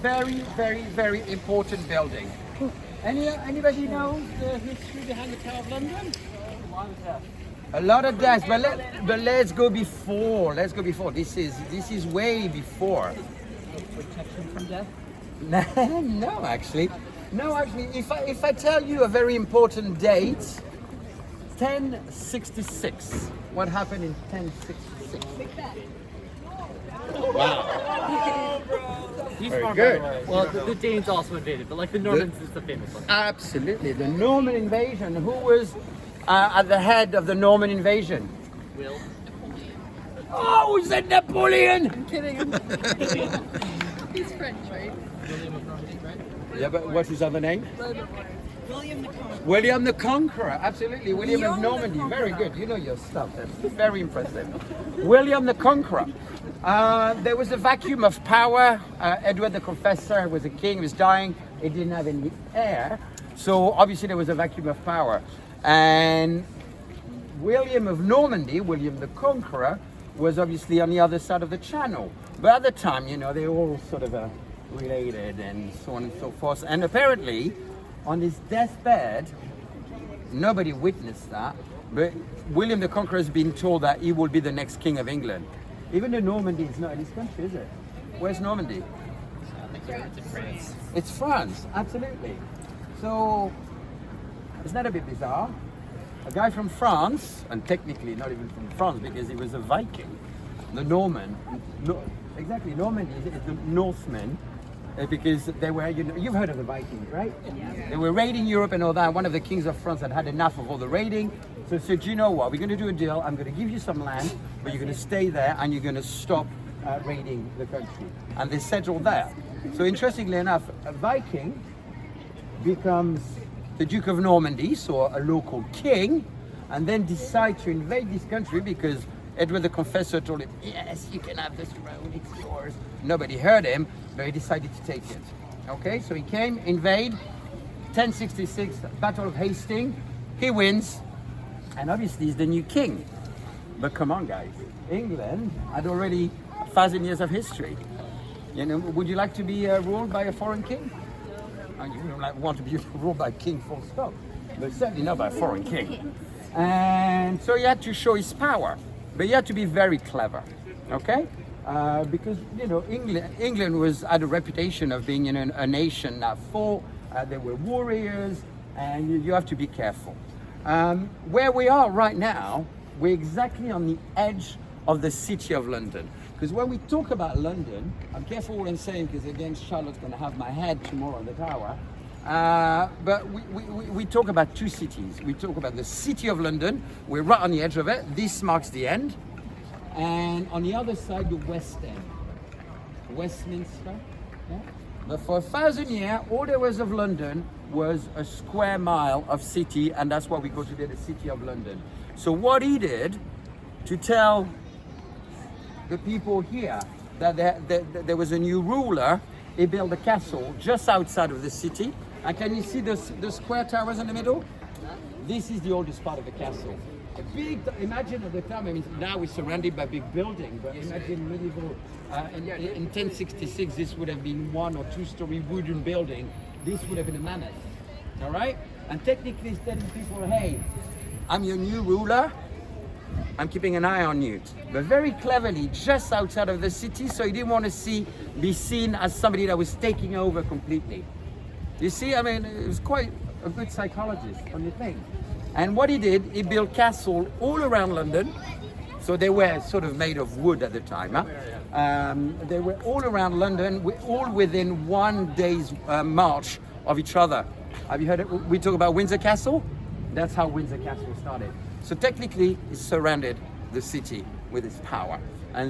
Very, very, very important building. Anybody know the history behind the Tower of London? A lot of deaths, but let's go before. Let's go before. This is way before. Protection from death? No, actually. If I tell you a very important date, 1066. What happened in 1066? Wow. He's Very smart, good. by the way. Well, the Danes also invaded, but like the Normans is the famous one. Absolutely. The Norman invasion. Who was at the head of the Norman invasion? Will. Oh, is that Napoleon? I'm kidding. He's French, right? William of Normandy, right? Yeah, but what's his other name? William the Conqueror. William the Conqueror. Absolutely. William of Guillaume the Normandy. Very Conqueror. good. You know your stuff. That's very impressive. William the Conqueror. There was a vacuum of power. Edward the Confessor was a king. He was dying. He didn't have any heir. So obviously there was a vacuum of power. And William of Normandy, William the Conqueror, was obviously on the other side of the channel. But at the time, you know, they all sort of related and so on and so forth. And apparently, on his deathbed, nobody witnessed that, but William the Conqueror has been told that he will be the next king of England. Even though Normandy is not in his country, is it? Where's Normandy? It's in France. It's France, absolutely. So, isn't that a bit bizarre? A guy from France, and technically not even from France because he was a Viking, the Norman, exactly, Normandy is the Northmen, because they were, you know, you've heard of the Vikings, right? Yeah. They were raiding Europe and all that. One of the kings of France had had enough of all the raiding, so he said, you know what, we're going to do a deal, I'm going to give you some land, but you're going to stay there and you're going to stop raiding the country. And they settled there. So interestingly enough, a Viking becomes the Duke of Normandy, so a local king, and then decide to invade this country because Edward the Confessor told him, yes, you can have this throne, it's yours. Nobody heard him, but he decided to take it. Okay, so he came, invade, 1066, Battle of Hastings, he wins, and obviously he's the new king. But come on, guys, England had already 1,000 years of history. You know, would you like to be ruled by a foreign king? And you wouldn't want to be ruled by a king full stop, but certainly not by a foreign king. And so he had to show his power, but he had to be very clever, okay? Because, you know, England had a reputation of being, you know, a nation that fought, there were warriors, and you have to be careful. Where we are right now, we're exactly on the edge of the city of London. Because when we talk about London, I'm careful what I'm saying because again, Charlotte's going to have my head tomorrow on the tower. But we talk about two cities. We talk about the city of London. We're right on the edge of it. This marks the end. And on the other side, the West End. Westminster. Yeah? But for 1,000 years, all there was of London was a square mile of city, and that's why we go today, the city of London. So what he did to tell the people here that there was a new ruler, he built a castle just outside of the city. And can you see the square towers in the middle? This is the oldest part of the castle. A big, imagine at the time, I mean, now we're surrounded by big buildings, but imagine medieval, in 1066, this would have been 1 or 2 story wooden building. This would have been a mammoth, all right? And technically it's telling people, hey, I'm your new ruler, I'm keeping an eye on you. But very cleverly, just outside of the city, so he didn't want to be seen as somebody that was taking over completely. You see, I mean, it was quite a good psychologist, don't you think? And what he did, he built castles all around London. So they were sort of made of wood at the time. Huh? They were all around London, all within 1 day's march of each other. Have you heard it? We talk about Windsor Castle? That's how Windsor Castle started. So technically, it surrounded the city with its power.